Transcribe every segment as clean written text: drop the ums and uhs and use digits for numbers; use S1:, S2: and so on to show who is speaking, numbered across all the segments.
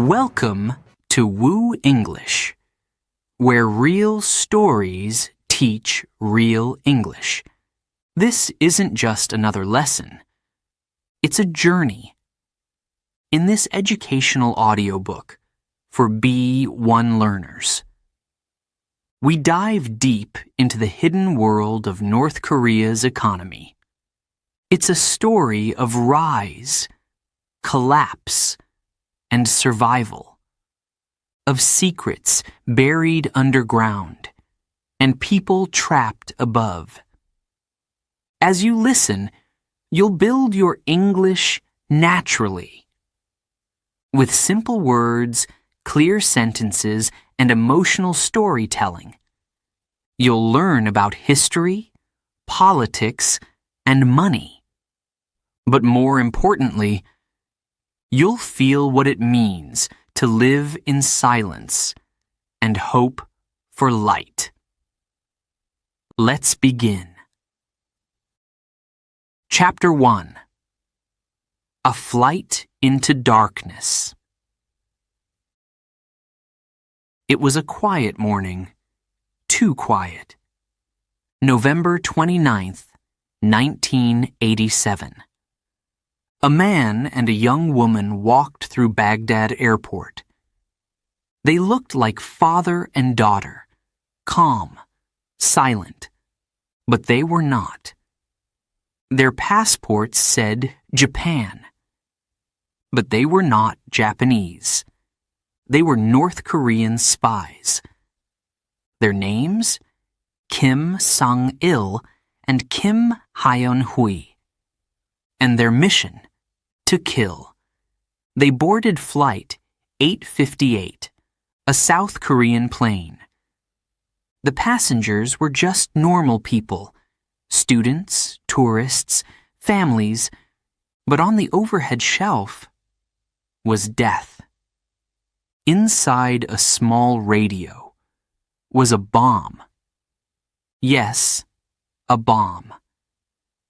S1: Welcome to Woo English, where real stories teach real English. This isn't just another lesson. It's a journey. In this educational audiobook for B1 learners, we dive deep into the hidden world of North Korea's economy. It's a story of rise, collapse, and survival, of secrets buried underground and people trapped above. As you listen, you'll build your English naturally. With simple words, clear sentences, and emotional storytelling, you'll learn about history, politics, and money. But more importantly, you'll feel what it means to live in silence and hope for light. Let's begin. Chapter 1. A Flight into Darkness. It was a quiet morning, too quiet. November 29th, 1987. A man and a young woman walked through Baghdad airport. They looked like father and daughter, calm, silent, but they were not. Their passports said Japan, but they were not Japanese. They were North Korean spies. Their names? Kim Sang-il and Kim Hyeon-hui. And their mission? To kill. They boarded flight 858, a South Korean plane. The passengers were just normal people, students, tourists, families, but on the overhead shelf was death. Inside a small radio was a bomb. Yes, a bomb.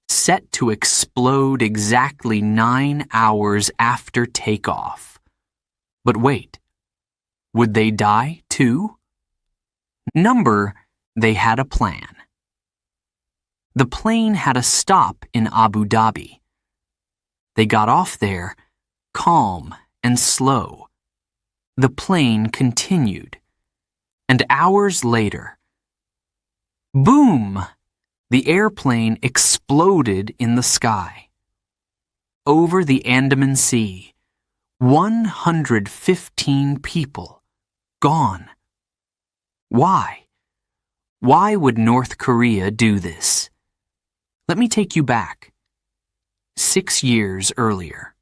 S1: Set to explode exactly 9 hours after takeoff. But wait, would they die too? They had a plan. The plane had a stop in Abu Dhabi. They got off there, calm and slow. The plane continued, and hours later, boom! The airplane exploded in the sky. Over the Andaman Sea, 115 people gone. Why? Why would North Korea do this? Let me take you back. 6 years earlier.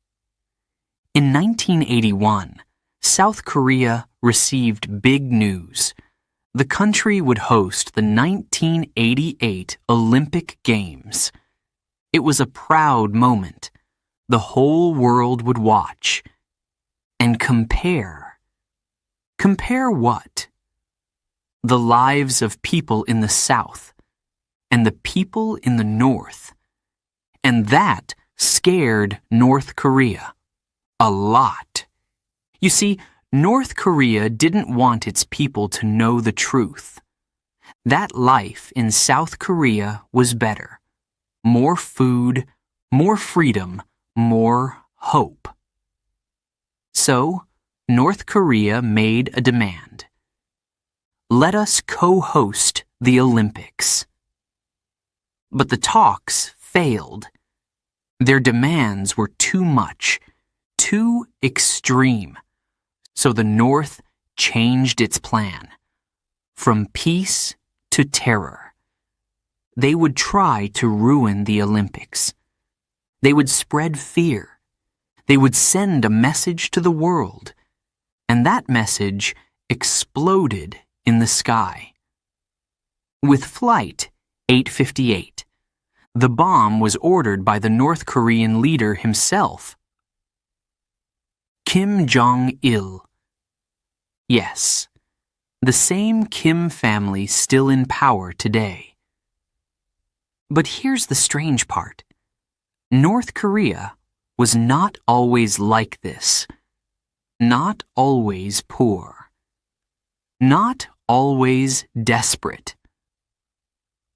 S1: In 1981, South Korea received big news. The country would host the 1988 Olympic Games. It was a proud moment. The whole world would watch and compare. Compare what? The lives of people in the South and the people in the North. And that scared North Korea a lot. You see, North Korea didn't want its people to know the truth. That life in South Korea was better. More food, more freedom, more hope. So, North Korea made a demand. Let us co-host the Olympics. But the talks failed. Their demands were too much, too extreme. So the North changed its plan. From peace to terror. They would try to ruin the Olympics. They would spread fear. They would send a message to the world. And that message exploded in the sky. With Flight 858, the bomb was ordered by the North Korean leader himself, Kim Jong-il. Yes, the same Kim family still in power today. But here's the strange part. North Korea was not always like this. not always poor, not always desperate.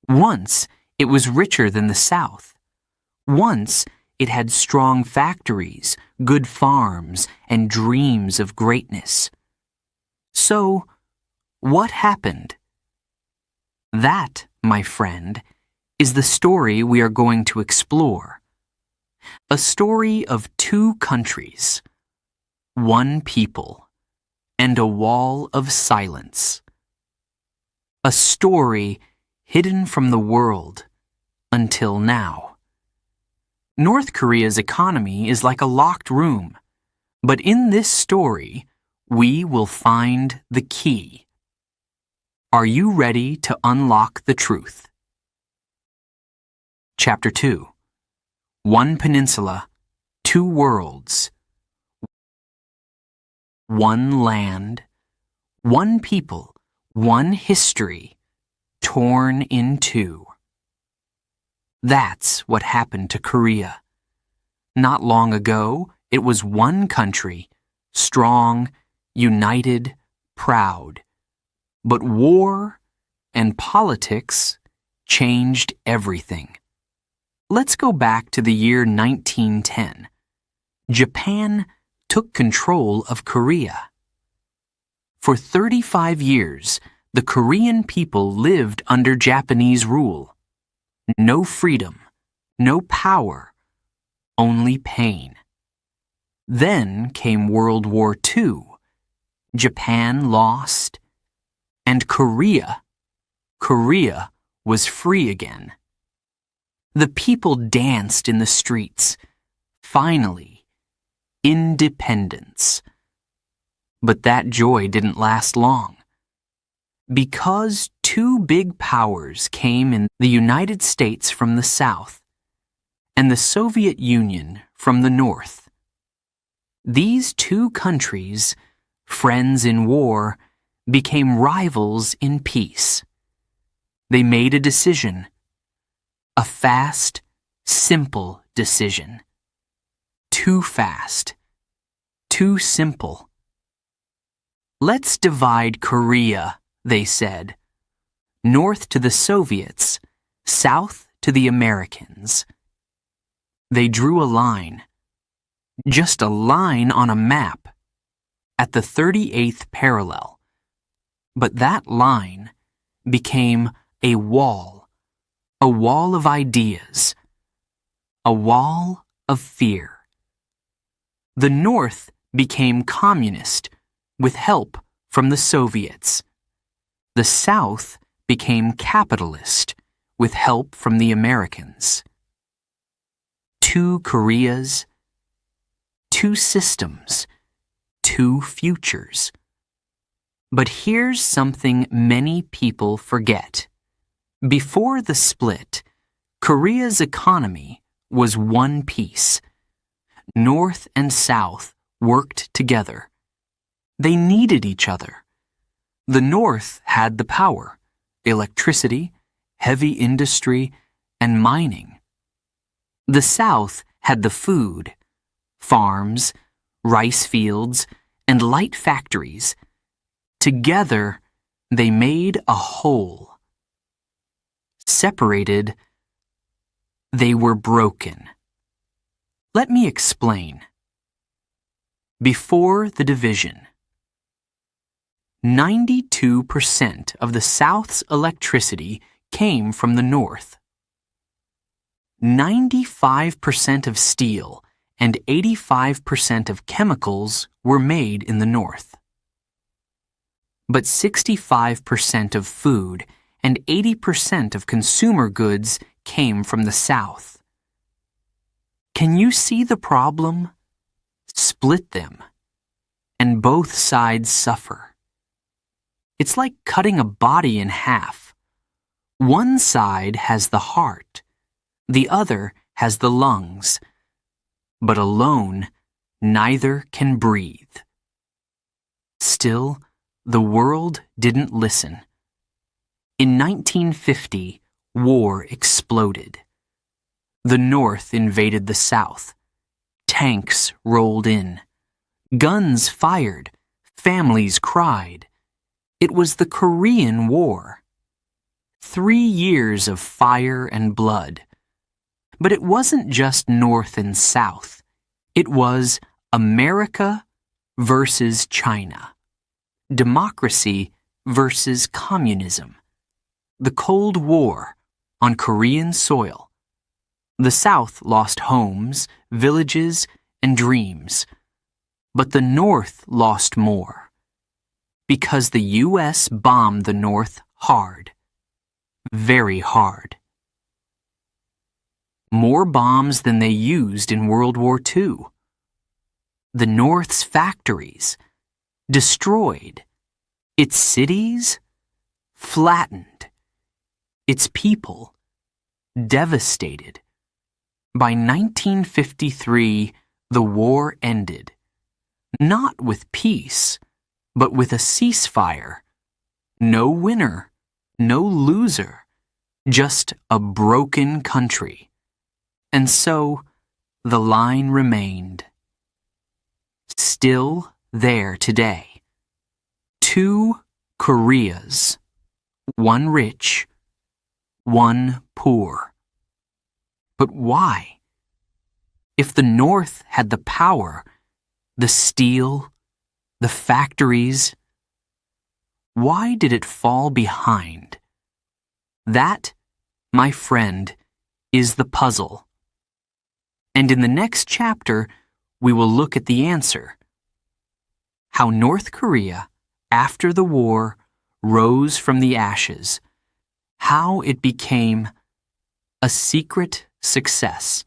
S1: Once it was richer than the South. Once it had strong factories, good farms, and dreams of greatness. So, what happened? That, my friend, is the story we are going to explore. A story of two countries, one people, and a wall of silence. A story hidden from the world until now. North Korea's economy is like a locked room, but in this story, we will find the key. Are you ready to unlock the truth? Chapter 2. One peninsula, two worlds. One land, one people, one history, torn in two. That's what happened to Korea. Not long ago, it was one country, strong, united, proud. But war and politics changed everything. Let's go back to the year 1910. Japan took control of Korea. For 35 years, the Korean people lived under Japanese rule. No freedom, no power, only pain. Then came World War II. Japan lost, and Korea was free again. The people danced in the streets. Finally, independence. But that joy didn't last long. Because two big powers came in, the United States from the south and the Soviet Union from the north. These two countries, friends in war, became rivals in peace. They made a decision. A fast, simple decision. Too fast. Too simple. Let's divide Korea, they said. North to the Soviets, south to the Americans. They drew a line. Just a line on a map. At the 38th parallel. But that line became a wall of ideas, a wall of fear. The North became communist with help from the Soviets. The South became capitalist with help from the Americans. Two Koreas, two systems, two futures. But here's something many people forget. Before the split, Korea's economy was one piece. North and South worked together. They needed each other. The North had the power, electricity, heavy industry, and mining. The South had the food, farms, rice fields, and light factories. Together, they made a whole. Separated, they were broken. Let me explain. Before the division, 92% of the South's electricity came from the North. 95% of steel and 85% of chemicals were made in the North. But 65% of food and 80% of consumer goods came from the South. Can you see the problem? Split them, and both sides suffer. It's like cutting a body in half. One side has the heart, the other has the lungs, but alone, neither can breathe. Still, the world didn't listen. In 1950, war exploded. The North invaded the South. Tanks rolled in. Guns fired. Families cried. It was the Korean War. 3 years of fire and blood. But it wasn't just North and South. It was America versus China. Democracy versus communism. The Cold War on Korean soil. The South lost homes, villages, and dreams. But the North lost more. Because the U.S. bombed the North hard. Very hard. More bombs than they used in World War II. The North's factories destroyed. Its cities flattened. Its people devastated. By 1953, the war ended. Not with peace, but with a ceasefire. No winner, no loser, just a broken country. And so, the line remained. Still there today. 2 Koreas. One rich, one poor. But why? If the North had the power, the steel, the factories, why did it fall behind? That, my friend, is the puzzle. And in the next chapter, we will look at the answer. How North Korea, after the war, rose from the ashes. How it became a secret success.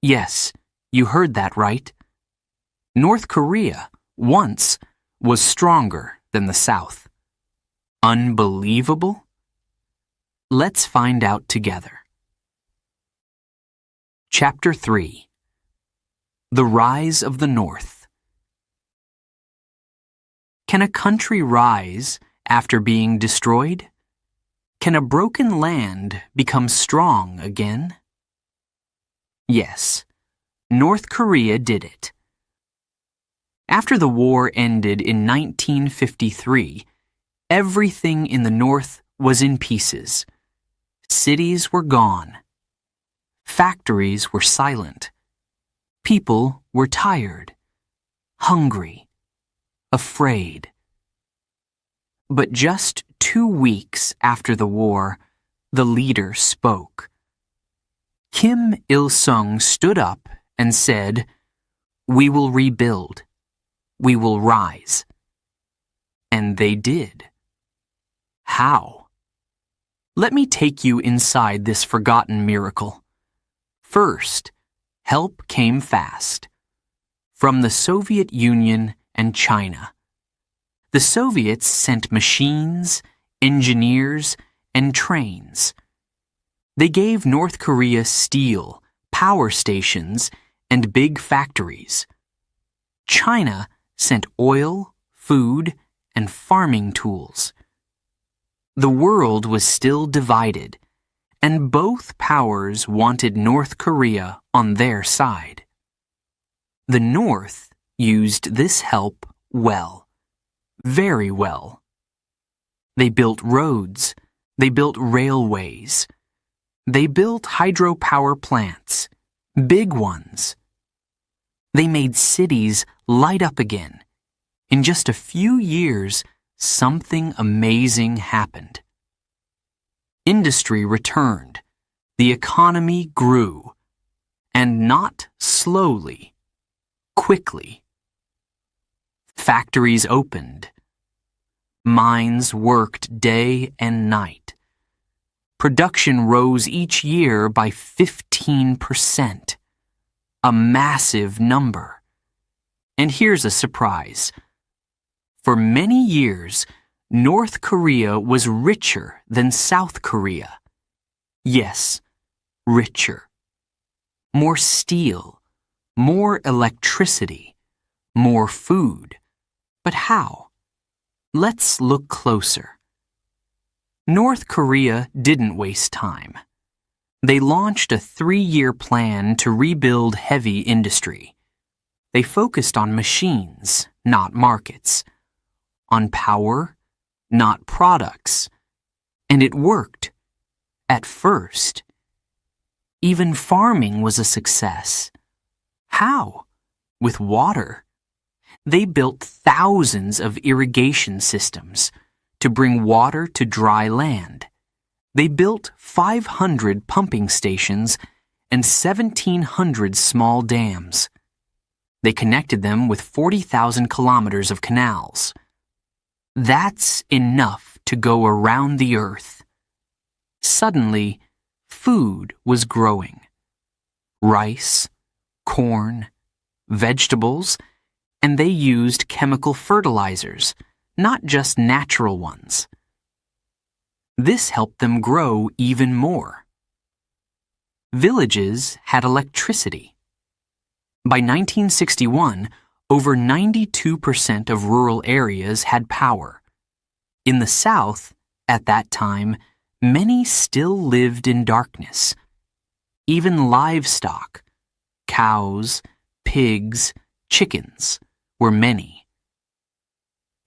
S1: Yes, you heard that right. North Korea, once, was stronger than the South. Unbelievable? Let's find out together. Chapter 3. The Rise of the North. Can a country rise after being destroyed? Can a broken land become strong again? Yes, North Korea did it. After the war ended in 1953, everything in the North was in pieces. Cities were gone. Factories were silent. People were tired, hungry, afraid. But just 2 weeks after the war, the leader spoke. Kim Il-sung stood up and said, "We will rebuild. We will rise." And they did. How? Let me take you inside this forgotten miracle. First, help came fast. From the Soviet Union and China. The Soviets sent machines, engineers, and trains. They gave North Korea steel, power stations, and big factories. China sent oil, food, and farming tools. The world was still divided, and both powers wanted North Korea on their side. The North used this help well, very well. They built roads, they built railways, they built hydropower plants, big ones. They made cities light up again. In just a few years, something amazing happened. Industry returned. The economy grew. And not slowly, quickly. Factories opened. Mines worked day and night. Production rose each year by 15%. A massive number. And here's a surprise. For many years, North Korea was richer than South Korea. Yes, richer. More steel, more electricity, more food. But how? Let's look closer. North Korea didn't waste time. They launched a 3-year plan to rebuild heavy industry. They focused on machines, not markets, on power, not products. And it worked. At first. Even farming was a success. How? With water. They built thousands of irrigation systems to bring water to dry land. They built 500 pumping stations and 1,700 small dams. They connected them with 40,000 kilometers of canals. That's enough to go around the earth. Suddenly, food was growing. Rice, corn, vegetables, and they used chemical fertilizers, not just natural ones. This helped them grow even more. Villages had electricity. By 1961, over 92% of rural areas had power. In the South, at that time, many still lived in darkness. Even livestock, cows, pigs, chickens, were many.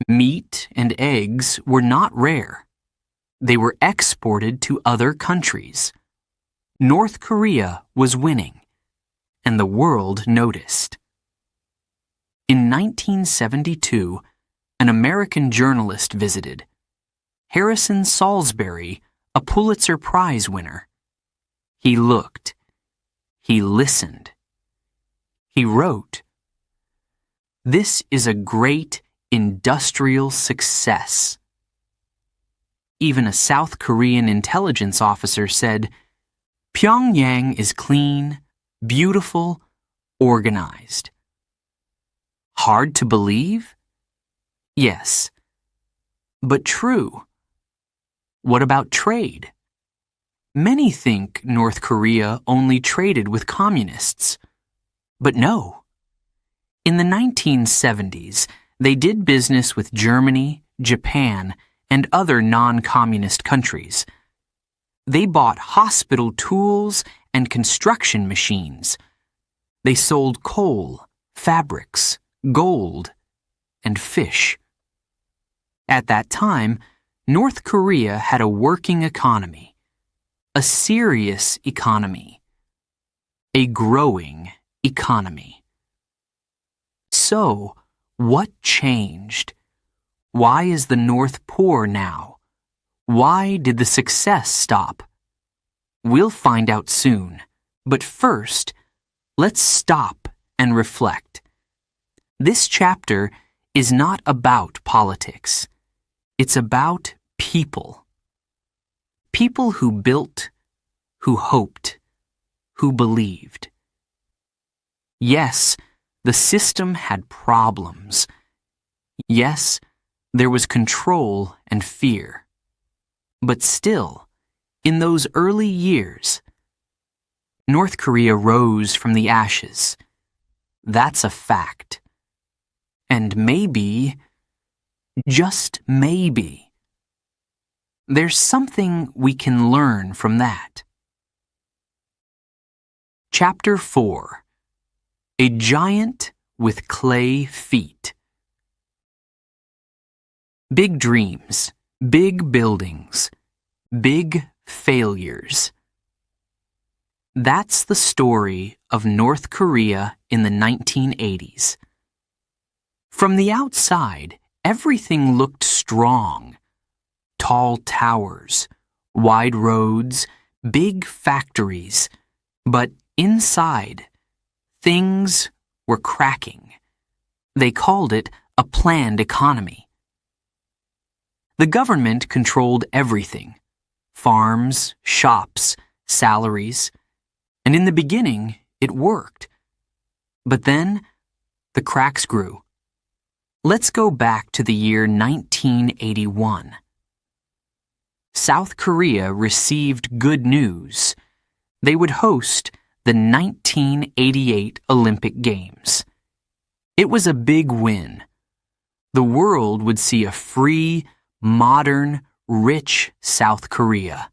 S1: Meat and eggs were not rare. They were exported to other countries. North Korea was winning, and the world noticed. In 1972, an American journalist visited. Harrison Salisbury, a Pulitzer Prize winner. He looked. He listened. He wrote, "This is a great industrial success." Even a South Korean intelligence officer said, "Pyongyang is clean, beautiful, organized." Hard to believe? Yes. But true. What about trade? Many think North Korea only traded with communists. But no. In the 1970s, they did business with Germany, Japan, and other non-communist countries. They bought hospital tools and construction machines. They sold coal, fabrics, gold, and fish. At that time, North Korea had a working economy, a serious economy, a growing economy. So, what changed? Why is the North poor now? Why did the success stop? We'll find out soon, but first, let's stop and reflect. This chapter is not about politics. It's about people. People who built, who hoped, who believed. Yes, the system had problems. Yes, there was control and fear. But still, in those early years, North Korea rose from the ashes. That's a fact. And maybe, just maybe, there's something we can learn from that. Chapter 4. A Giant with Clay Feet. Big dreams, big buildings, big failures. That's the story of North Korea in the 1980s. From the outside, everything looked strong. Tall towers, wide roads, big factories. But inside, things were cracking. They called it a planned economy. The government controlled everything: farms, shops, salaries. And in the beginning, it worked. But then, the cracks grew. Let's go back to the year 1981. South Korea received good news. They would host the 1988 Olympic Games. It was a big win. The world would see a free, modern, rich South Korea.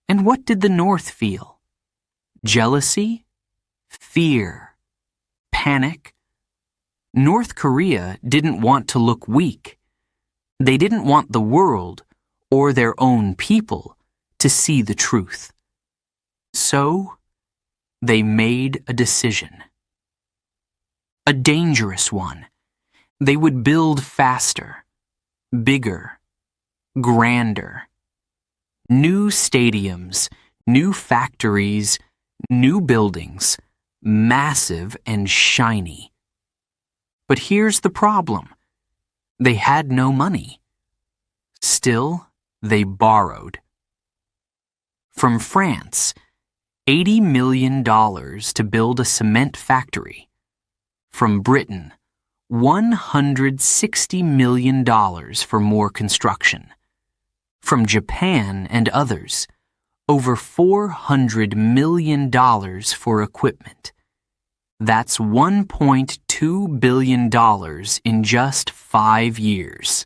S1: And what did the North feel? Jealousy? Fear? Panic? North Korea didn't want to look weak. They didn't want the world or their own people to see the truth. So, they made a decision. A dangerous one. They would build faster, bigger, grander. New stadiums, new factories, new buildings, massive and shiny. But here's the problem. They had no money. Still, they borrowed. From France, $80 million to build a cement factory. From Britain, $160 million for more construction. From Japan and others, over $400 million for equipment. That's $1.2 billion in just 5 years.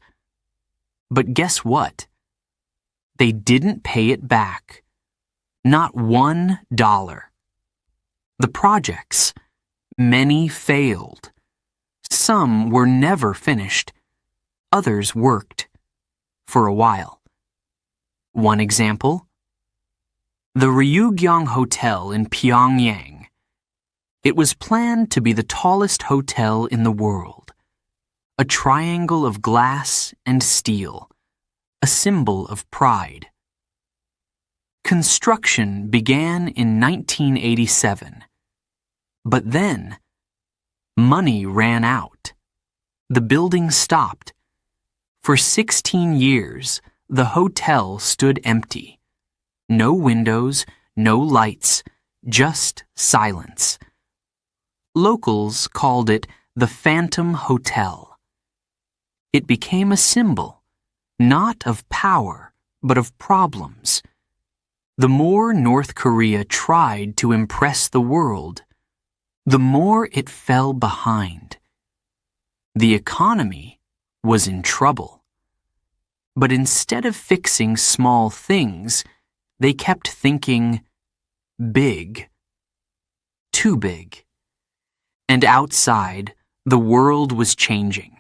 S1: But guess what? They didn't pay it back. Not $1. The projects, many failed. Some were never finished. Others worked. For a while. One example? The Ryugyong Hotel in Pyongyang. It was planned to be the tallest hotel in the world. A triangle of glass and steel. A symbol of pride. Construction began in 1987. But then, money ran out. The building stopped. For 16 years, the hotel stood empty. No windows, no lights, just silence. Locals called it the Phantom Hotel. It became a symbol, not of power, but of problems. The more North Korea tried to impress the world, the more it fell behind. The economy was in trouble. But instead of fixing small things, they kept thinking big. Too big. And outside, the world was changing.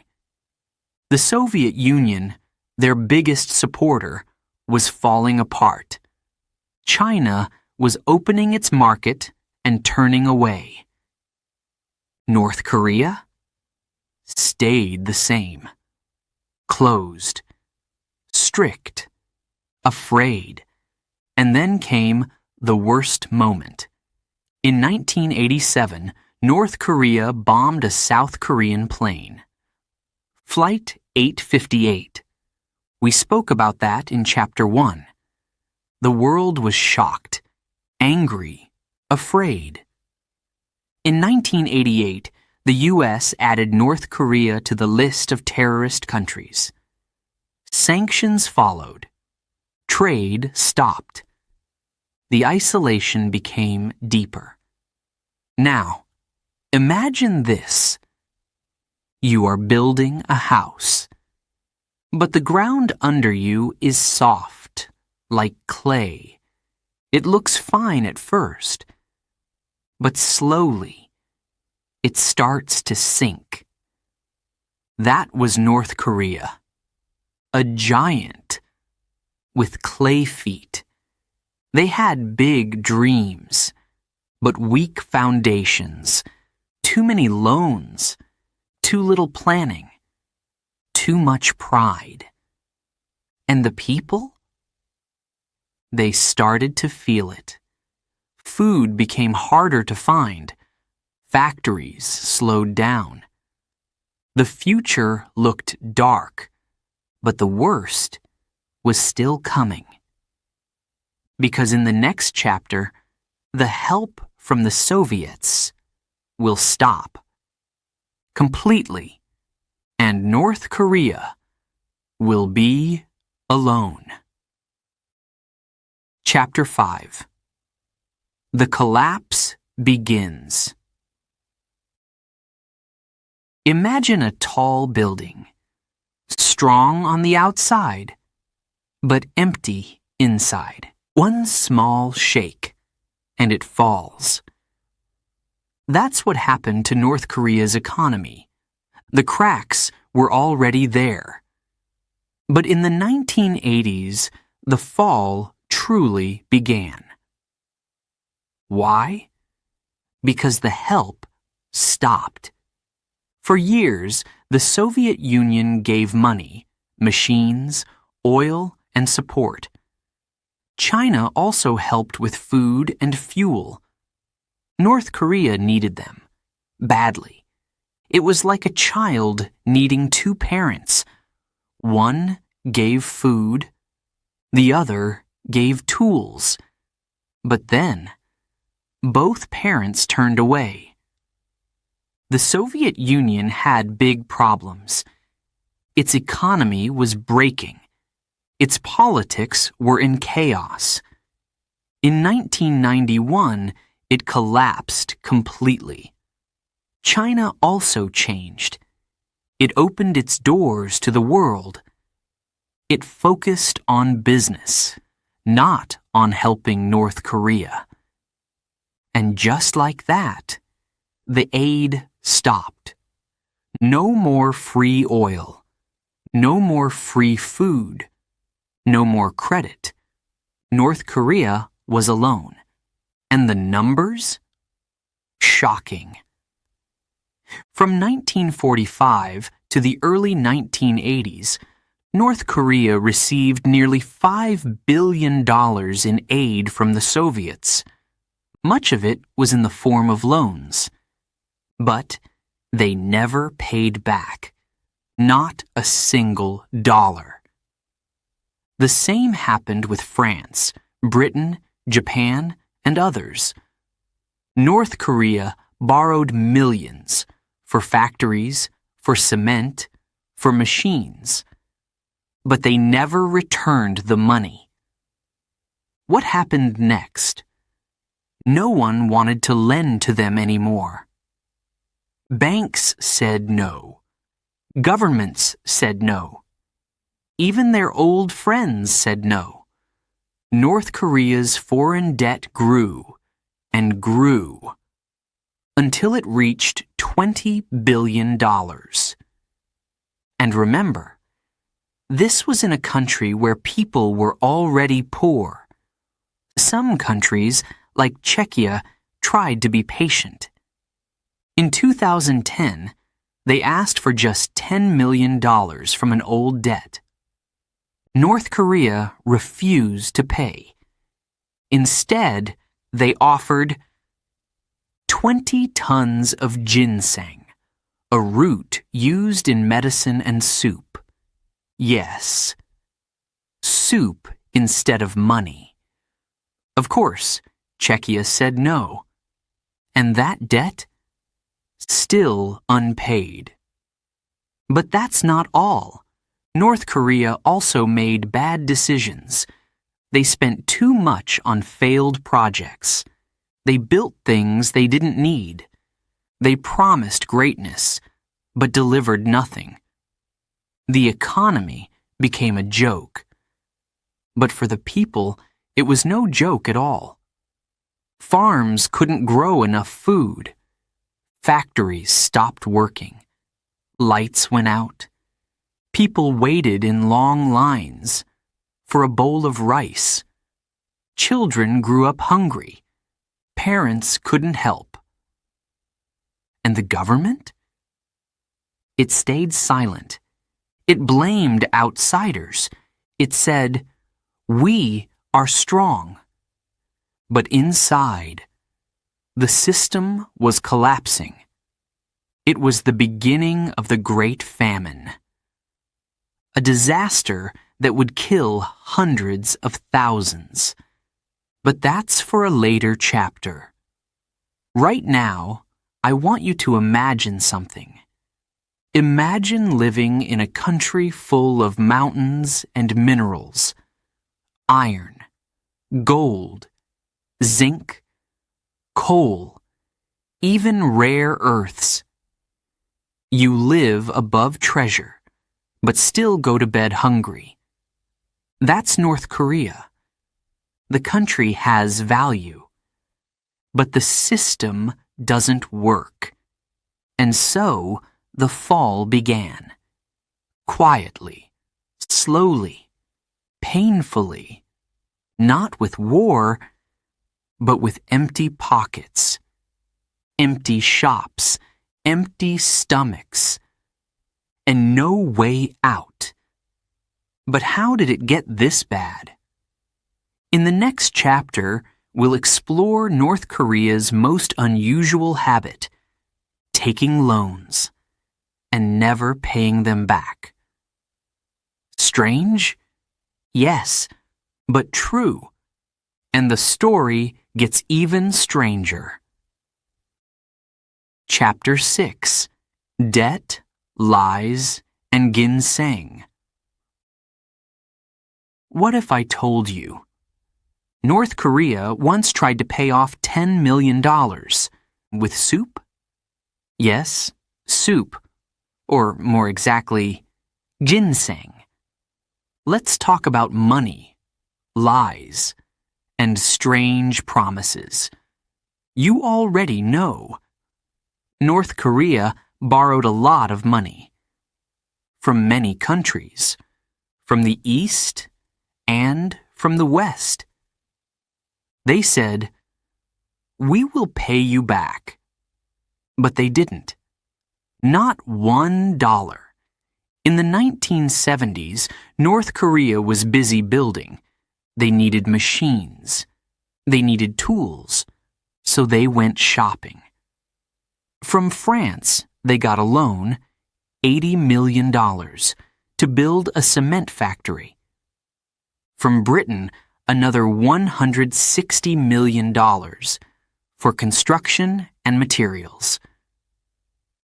S1: The Soviet Union, their biggest supporter, was falling apart. China was opening its market and turning away. North Korea stayed the same. Closed. Strict. Afraid. And then came the worst moment. In 1987, North Korea bombed a South Korean plane. Flight 858. We spoke about that in Chapter 1. The world was shocked, angry, afraid. In 1988, the U.S. added North Korea to the list of terrorist countries. Sanctions followed. Trade stopped. The isolation became deeper. Now, imagine this. You are building a house, but the ground under you is soft, like clay. It looks fine at first, but slowly, it starts to sink. That was North Korea. A giant with clay feet. They had big dreams, but weak foundations, too many loans, too little planning, too much pride. And the people? They started to feel it. Food became harder to find. Factories slowed down. The future looked dark, but the worst was still coming. Because in the next chapter, the help from the Soviets will stop. Completely. And North Korea will be alone. Chapter 5. The collapse begins. Imagine a tall building, strong on the outside, but empty inside. One small shake, and it falls. That's what happened to North Korea's economy. The cracks were already there. But in the 1980s, the fall truly began. Why? Because the help stopped. For years, the Soviet Union gave money, machines, oil, and support. China also helped with food and fuel. North Korea needed them, badly. It was like a child needing two parents. One gave food, the other gave tools. But then, both parents turned away. The Soviet Union had big problems. Its economy was breaking. Its politics were in chaos. In 1991, it collapsed completely. China also changed. It opened its doors to the world. It focused on business, not on helping North Korea. And just like that, the aid stopped. No more free oil. No more free food. No more credit. North Korea was alone. And the numbers? Shocking. From 1945 to the early 1980s, North Korea received nearly $5 billion in aid from the Soviets. Much of it was in the form of loans. But they never paid back. Not a single dollar. The same happened with France, Britain, Japan, and others. North Korea borrowed millions for factories, for cement, for machines. But they never returned the money. What happened next? No one wanted to lend to them anymore. Banks said no. Governments said no. Even their old friends said no. North Korea's foreign debt grew and grew until it reached $20 billion. And remember, this was in a country where people were already poor. Some countries, like Czechia, tried to be patient. In 2010, they asked for just $10 million from an old debt. North Korea refused to pay. Instead, they offered 20 tons of ginseng, a root used in medicine and soup. Yes, soup instead of money. Of course, Czechia said no. And that debt? Still unpaid. But that's not all. North Korea also made bad decisions. They spent too much on failed projects. They built things they didn't need. They promised greatness, but delivered nothing. The economy became a joke. But for the people, it was no joke at all. Farms couldn't grow enough food. Factories stopped working. Lights went out. People waited in long lines for a bowl of rice. Children grew up hungry. Parents couldn't help. And the government? It stayed silent. It blamed outsiders. It said, "We are strong." But inside, the system was collapsing. It was the beginning of the Great Famine. A disaster that would kill hundreds of thousands. But that's for a later chapter. Right now, I want you to imagine something. Imagine living in a country full of mountains and minerals. Iron, gold, zinc, coal, even rare earths. You live above treasure, but still go to bed hungry. That's North Korea. The country has value, but the system doesn't work. And so, the fall began. Quietly, slowly, painfully, not with war, but with empty pockets, empty shops, empty stomachs, and no way out. But how did it get this bad? In the next chapter, we'll explore North Korea's most unusual habit, taking loans and never paying them back. Strange? Yes, but true. And the story gets even stranger. Chapter 6: Debt, Lies, and Ginseng. What if I told you? North Korea once tried to pay off $10 million. With soup? Yes, soup. Or more exactly, ginseng. Let's talk about money, lies, and strange promises. You already know. North Korea borrowed a lot of money. From many countries. From the East and from the West. They said, "We will pay you back." But they didn't. Not $1. In the 1970s, North Korea was busy building. They needed machines. They needed tools. So they went shopping. From France, they got a loan, $80 million, to build a cement factory. From Britain, another $160 million for construction and materials.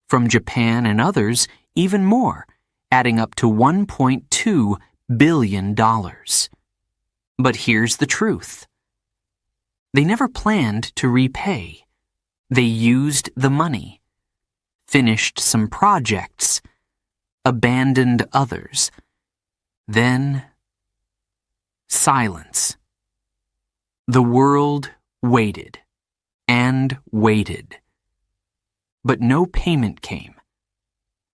S1: From Japan and others, even more, adding up to $1.2 billion. But here's the truth. They never planned to repay. They used the money, finished some projects, abandoned others. Then, silence. The world waited and waited. But no payment came.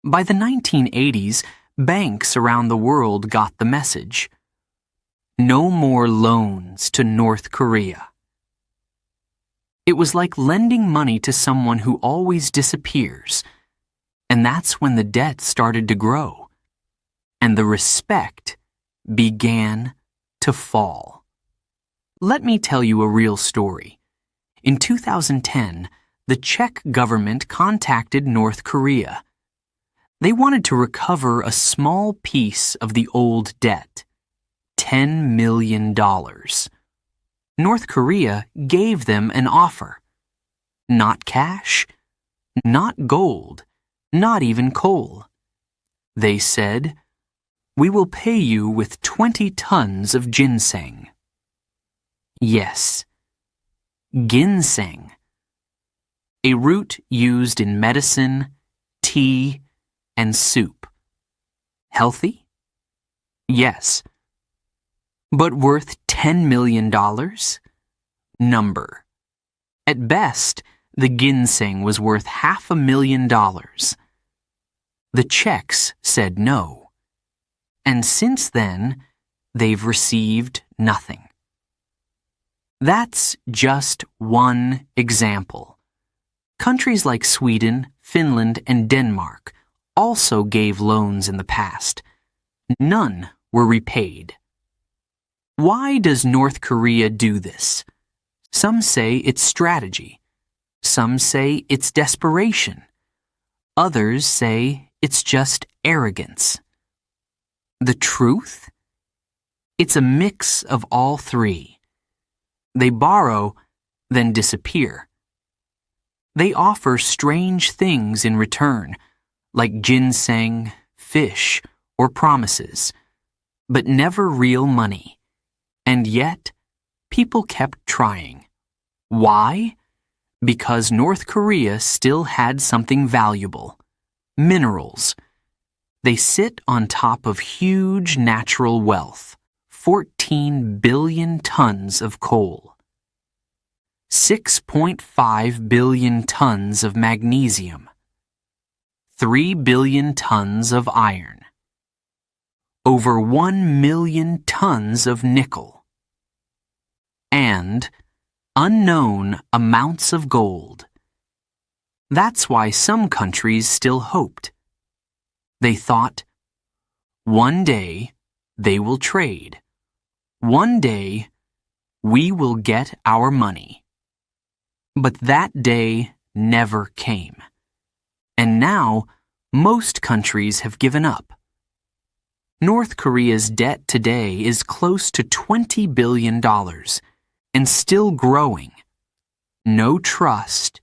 S1: By the 1980s, banks around the world got the message. No more loans to North Korea. It was like lending money to someone who always disappears. And that's when the debt started to grow. And the respect began to fall. Let me tell you a real story. In 2010, the Czech government contacted North Korea. They wanted to recover a small piece of the old debt, $10 million. North Korea gave them an offer. Not cash, not gold, not even coal. They said, "We will pay you with 20 tons of ginseng." Yes, ginseng. A root used in medicine, tea, and soup. Healthy? Yes. But worth $10 million? Number. At best, the ginseng was worth $500,000. The Czechs said no. And since then, they've received nothing. That's just one example. Countries like Sweden, Finland, and Denmark also gave loans in the past. None were repaid. Why does North Korea do this? Some say it's strategy. Some say it's desperation. Others say it's just arrogance. The truth? It's a mix of all three. They borrow, then disappear. They offer strange things in return, like ginseng, fish, or promises, but never real money. And yet, people kept trying. Why? Because North Korea still had something valuable: minerals. They sit on top of huge natural wealth, 14 billion tons of coal, 6.5 billion tons of magnesium, 3 billion tons of iron, over 1 million tons of nickel, and unknown amounts of gold. That's why some countries still hoped. They thought, one day they will trade. One day we will get our money. But that day never came. And now most countries have given up. North Korea's debt today is close to $20 billion and still growing. No trust,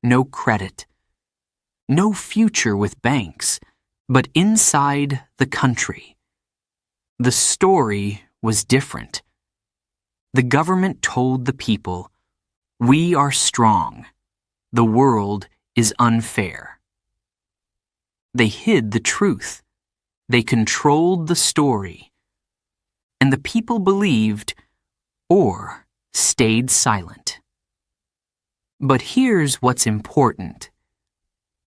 S1: no credit, no future with banks, but inside the country. The story was different. The government told the people, "We are strong. The world is unfair." They hid the truth. They controlled the story. And the people believed or stayed silent. But here's what's important.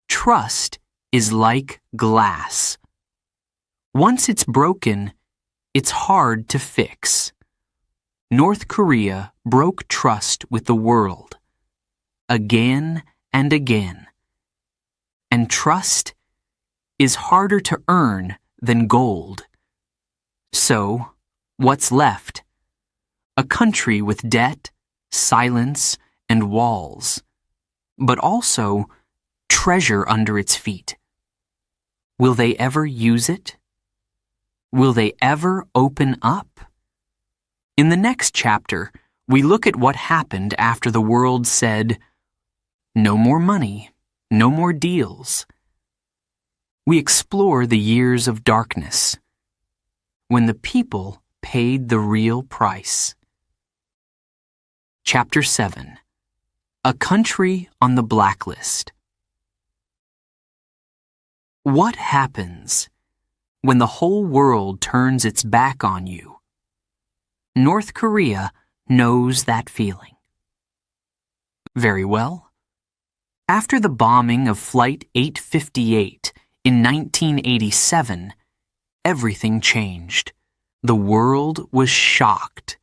S1: Trust is like glass. Once it's broken, it's hard to fix. North Korea broke trust with the world again and again. And trust is harder to earn than gold. So, what's left? A country with debt, silence, and walls, but also treasure under its feet. Will they ever use it? Will they ever open up? In the next chapter, we look at what happened after the world said, "No more money, no more deals." We explore the years of darkness, when the people paid the real price. Chapter 7. A Country on the Blacklist. What happens when the whole world turns its back on you? North Korea knows that feeling. Very well. After the bombing of Flight 858 in 1987, everything changed. The world was shocked.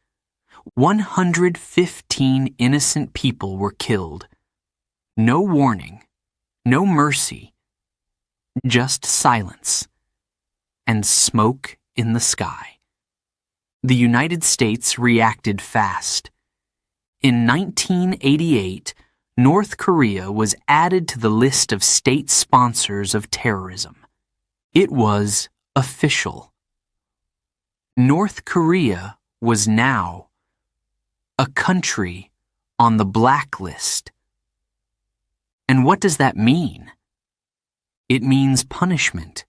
S1: 115 innocent people were killed. No warning, no mercy, just silence and smoke in the sky. The United States reacted fast. In 1988, North Korea was added to the list of state sponsors of terrorism. It was official. North Korea was now a country on the blacklist. And what does that mean? It means punishment.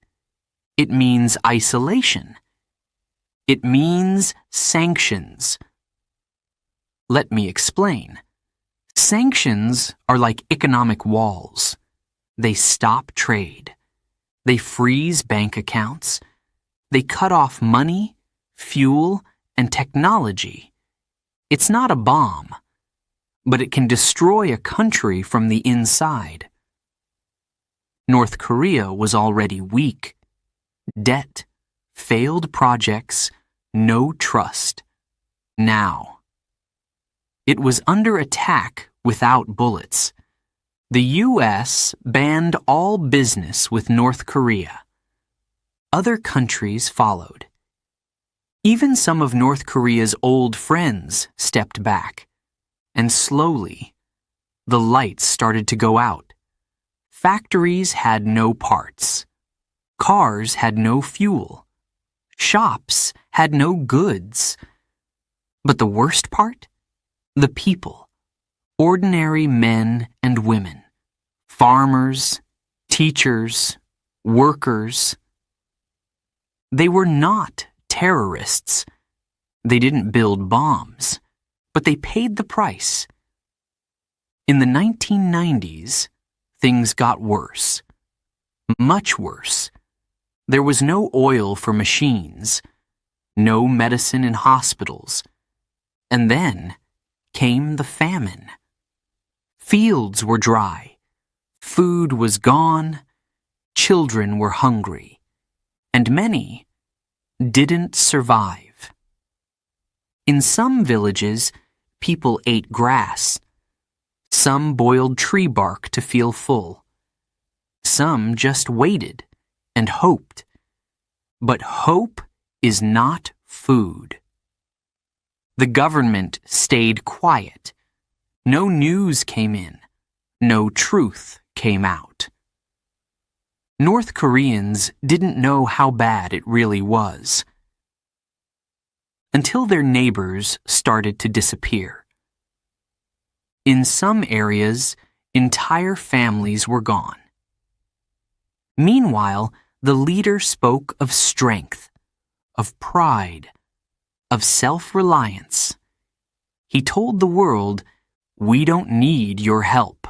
S1: It means isolation. It means sanctions. Let me explain. Sanctions are like economic walls. They stop trade. They freeze bank accounts. They cut off money, fuel, and technology. It's not a bomb, but it can destroy a country from the inside. North Korea was already weak. Debt, failed projects, no trust. Now, it was under attack without bullets. The U.S. banned all business with North Korea. Other countries followed. Even some of North Korea's old friends stepped back, and slowly, the lights started to go out. Factories had no parts. Cars had no fuel. Shops had no goods. But the worst part? The people, ordinary men and women, farmers, teachers, workers. They were not terrorists. They didn't build bombs, but they paid the price. In the 1990s, things got worse. Much worse. There was no oil for machines, no medicine in hospitals, and then came the famine. Fields were dry, food was gone, children were hungry, and many didn't survive. In some villages, people ate grass. Some boiled tree bark to feel full. Some just waited and hoped. But hope is not food. The government stayed quiet. No news came in. No truth came out. North Koreans didn't know how bad it really was, until their neighbors started to disappear. In some areas, entire families were gone. Meanwhile, the leader spoke of strength, of pride, of self-reliance. He told the world, "We don't need your help."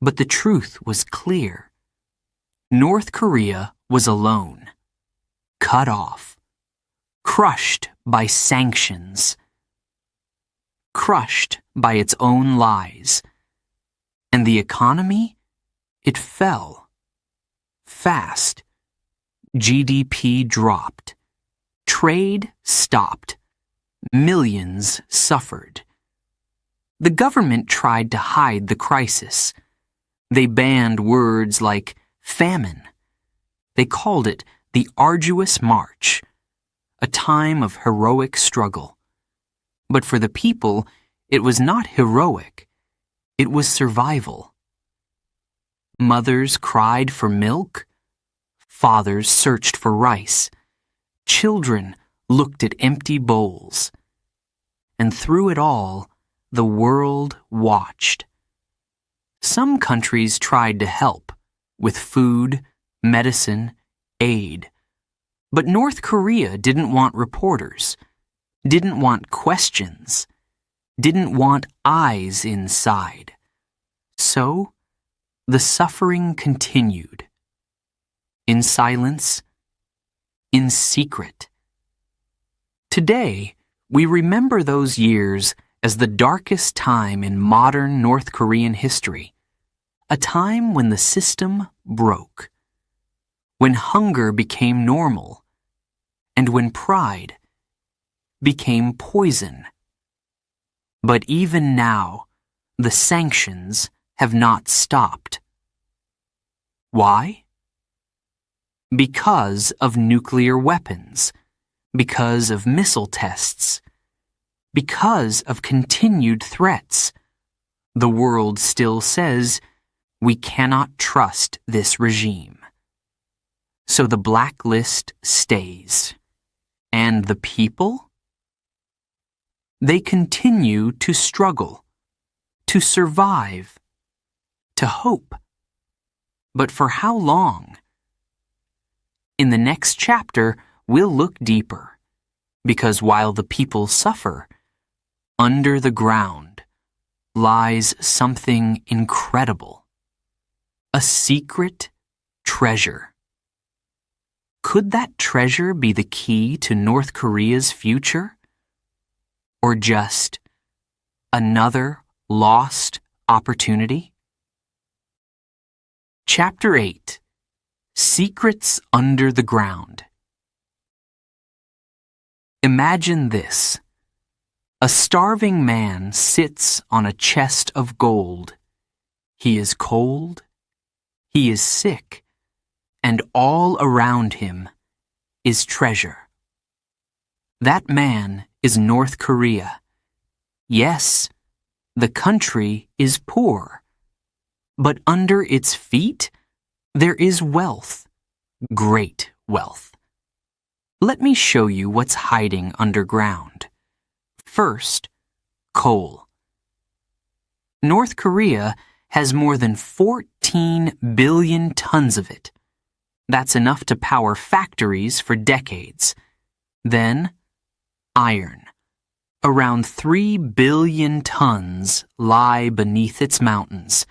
S1: But the truth was clear. North Korea was alone, cut off, crushed by sanctions, crushed by its own lies. And the economy? It fell. Fast. GDP dropped. Trade stopped. Millions suffered. The government tried to hide the crisis. They banned words like famine. They called it the arduous march, a time of heroic struggle. But for the people, it was not heroic. It was survival. Mothers cried for milk. Fathers searched for rice. Children looked at empty bowls. And through it all, the world watched. Some countries tried to help with food, medicine, aid. But North Korea didn't want reporters, didn't want questions, didn't want eyes inside. So, the suffering continued. In silence, in secret. Today, we remember those years as the darkest time in modern North Korean history, a time when the system broke, when hunger became normal, and when pride became poison. But even now, the sanctions have not stopped. Why? Because of nuclear weapons, because of missile tests, because of continued threats. The world still says, we cannot trust this regime. So the blacklist stays. And the people? They continue to struggle, to survive, to hope. But for how long? In the next chapter, we'll look deeper, because while the people suffer, under the ground lies something incredible. A secret treasure. Could that treasure be the key to North Korea's future? Or just another lost opportunity? Chapter 8. Secrets Under the Ground. Imagine this. A starving man sits on a chest of gold. He is cold. He is sick. And all around him is treasure. That man is North Korea. Yes, the country is poor. But under its feet, there is wealth, great wealth. Let me show you what's hiding underground. First, coal. North Korea has more than 14 billion tons of it. That's enough to power factories for decades. Then, iron. Around 3 billion tons lie beneath its mountains.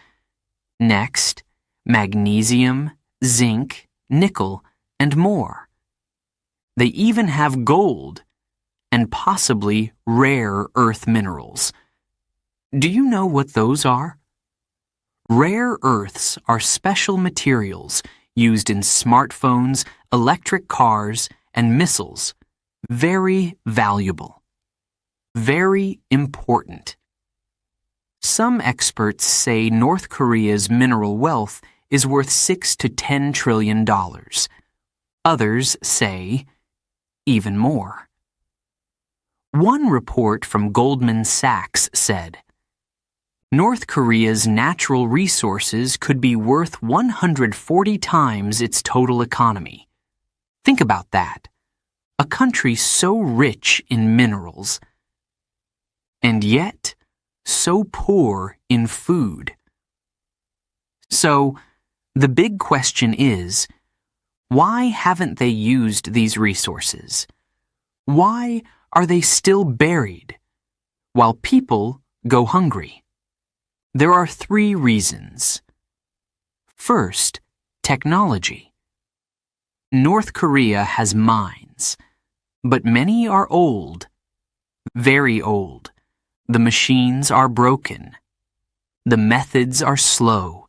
S1: Next, magnesium, zinc, nickel, and more. They even have gold and possibly rare earth minerals. Do you know what those are? Rare earths are special materials used in smartphones, electric cars, and missiles. Very valuable. Very important. Some experts say North Korea's mineral wealth is worth $6 to $10 trillion. Others say even more. One report from Goldman Sachs said, North Korea's natural resources could be worth 140 times its total economy. Think about that. A country so rich in minerals, and yet so poor in food. So, the big question is, why haven't they used these resources? Why are they still buried while people go hungry? There are 3 reasons. First, technology. North Korea has mines, but many are old, very old. The machines are broken. The methods are slow.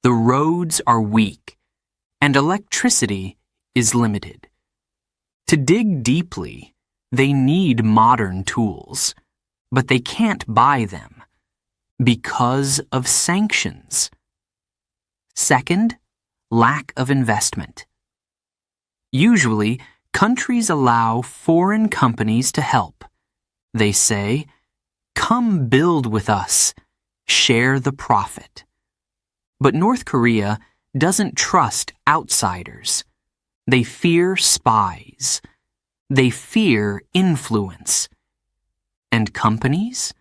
S1: The roads are weak, and electricity is limited. To dig deeply, they need modern tools, but they can't buy them because of sanctions. Second, lack of investment. Usually, countries allow foreign companies to help. They say, "Come build with us, share the profit." But North Korea doesn't trust outsiders. They fear spies. They fear influence. And companies?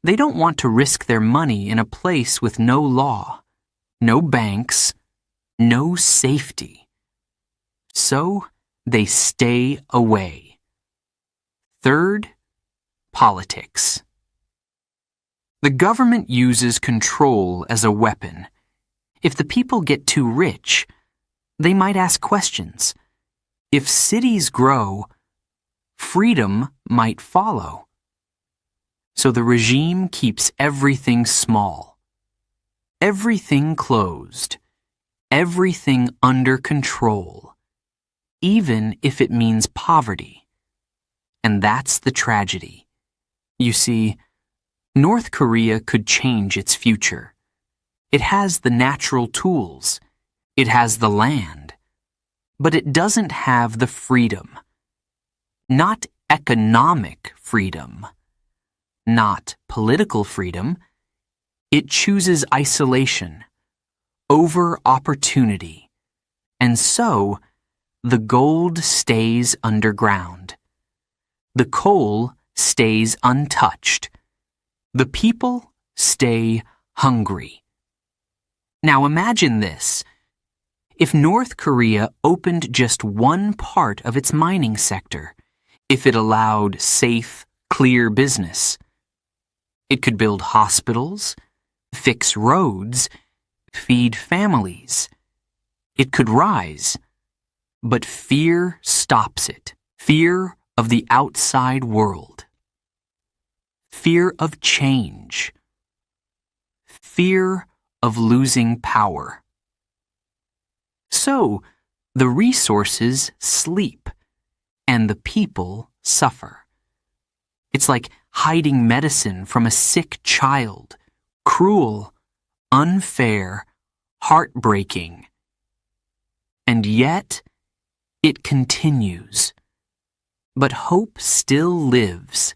S1: They don't want to risk their money in a place with no law, no banks, no safety. So they stay away. Third, politics. The government uses control as a weapon. If the people get too rich, they might ask questions. If cities grow, freedom might follow. So the regime keeps everything small, everything closed, everything under control, even if it means poverty. And that's the tragedy. You see, North Korea could change its future. It has the natural tools. It has the land. But it doesn't have the freedom. Not economic freedom. Not political freedom. It chooses isolation over opportunity. And so, the gold stays underground. The coal stays untouched. The people stay hungry. Now imagine this. If North Korea opened just one part of its mining sector, if it allowed safe, clear business, it could build hospitals, fix roads, feed families. It could rise. But fear stops it. Fear of the outside world. Fear of change. Fear of losing power. So, the resources sleep, and the people suffer. It's like hiding medicine from a sick child. Cruel, unfair, heartbreaking. And yet, it continues. But hope still lives,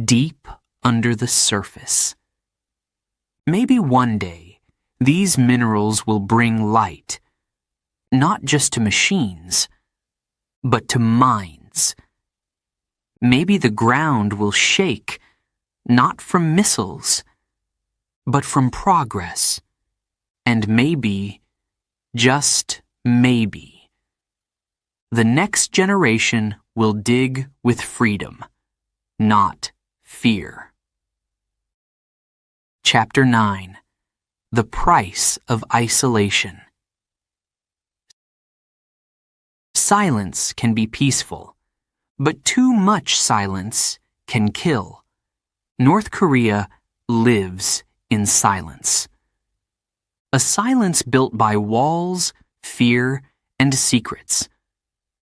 S1: deep under the surface. Maybe one day, these minerals will bring light, not just to machines, but to minds. Maybe the ground will shake, not from missiles, but from progress. And maybe, just maybe, the next generation will dig with freedom, not fear. Chapter 9. The Price of Isolation. Silence can be peaceful, but too much silence can kill. North Korea lives in silence. A silence built by walls, fear, and secrets.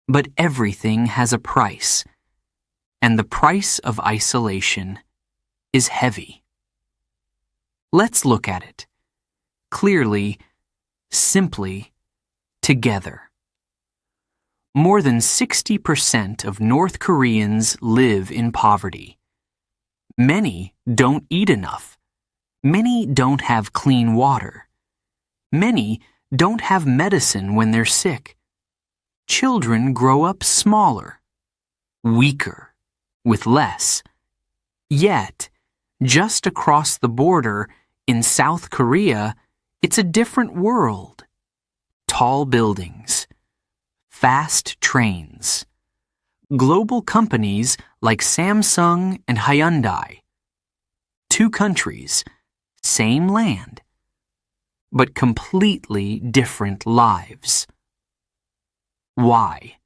S1: But everything has a price, and the price of isolation is heavy. Let's look at it. Clearly, simply, together. More than 60% of North Koreans live in poverty. Many don't eat enough. Many don't have clean water. Many don't have medicine when they're sick. Children grow up smaller, weaker, with less. Yet, just across the border in South Korea, it's a different world. Tall buildings, fast trains, global companies like Samsung and Hyundai. Two countries, same land, but completely different lives. Why?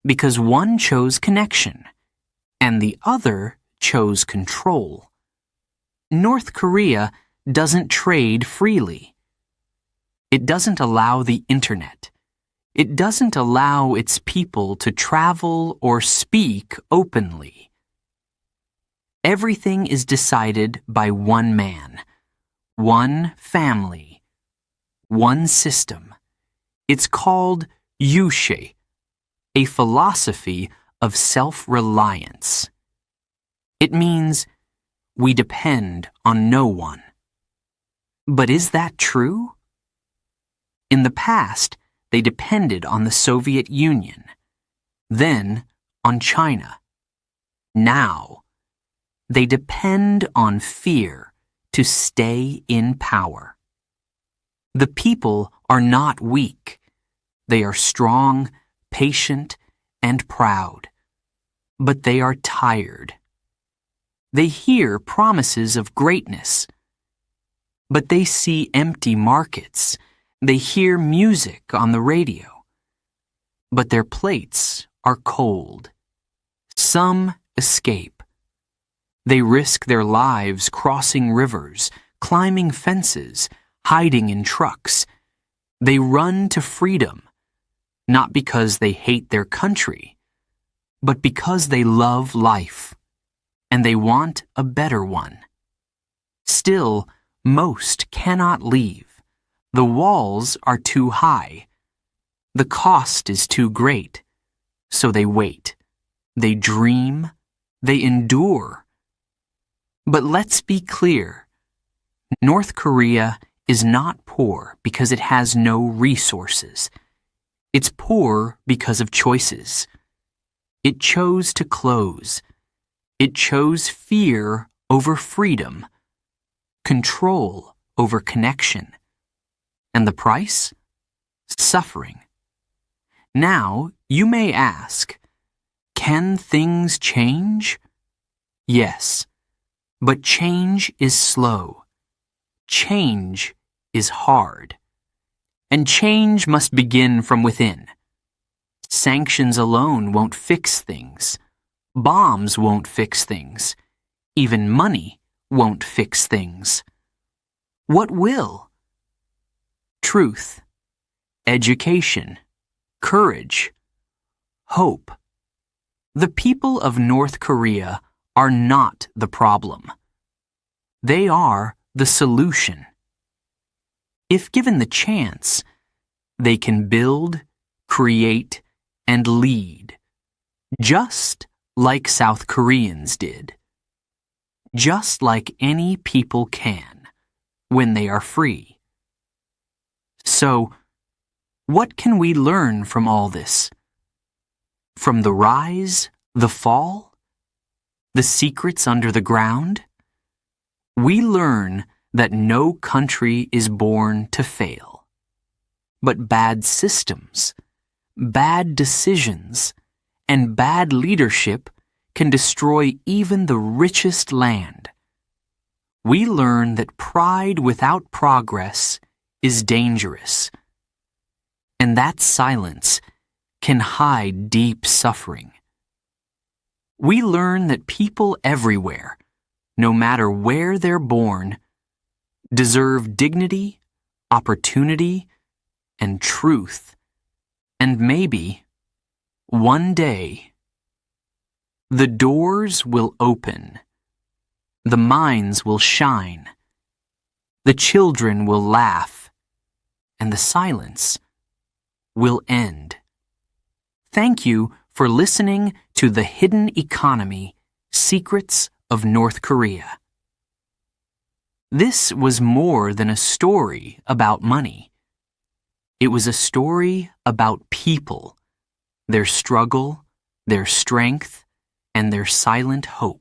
S1: Because one chose connection, and the other chose control. North Korea doesn't trade freely. It doesn't allow the internet. It doesn't allow its people to travel or speak openly. Everything is decided by one man, one family, one system. It's called Yushe, a philosophy of self-reliance. It means we depend on no one. But is that true? In the past, they depended on the Soviet Union, then on China. Now, they depend on fear to stay in power. The people are not weak. They are strong, patient, and proud. But they are tired. They hear promises of greatness. But they see empty markets. They hear music on the radio. But their plates are cold. Some escape. They risk their lives crossing rivers, climbing fences, hiding in trucks. They run to freedom, not because they hate their country, but because they love life, and they want a better one. Still, most cannot leave. The walls are too high. The cost is too great. So they wait. They dream. They endure. But let's be clear. North Korea is not poor because it has no resources. It's poor because of choices. It chose to close. It chose fear over freedom, control over connection. And the price? Suffering. Now, you may ask, can things change? Yes, but change is slow. Change is hard. And change must begin from within. Sanctions alone won't fix things. Bombs won't fix things. Even money won't fix things. What will? Truth, education, courage, hope. The people of North Korea are not the problem. They are the solution. If given the chance, they can build, create, and lead, just like South Koreans did. Just like any people can, when they are free. So, what can we learn from all this? From the rise, the fall, the secrets under the ground? We learn that no country is born to fail. But bad systems, bad decisions, and bad leadership can destroy even the richest land. We learn that pride without progress is dangerous, and that silence can hide deep suffering. We learn that people everywhere, no matter where they're born, deserve dignity, opportunity, and truth. And maybe, one day, the doors will open, the minds will shine, the children will laugh, and the silence will end. Thank you for listening to The Hidden Economy: Secrets of North Korea. This was more than a story about money. It was a story about people, their struggle, their strength, and their silent hope.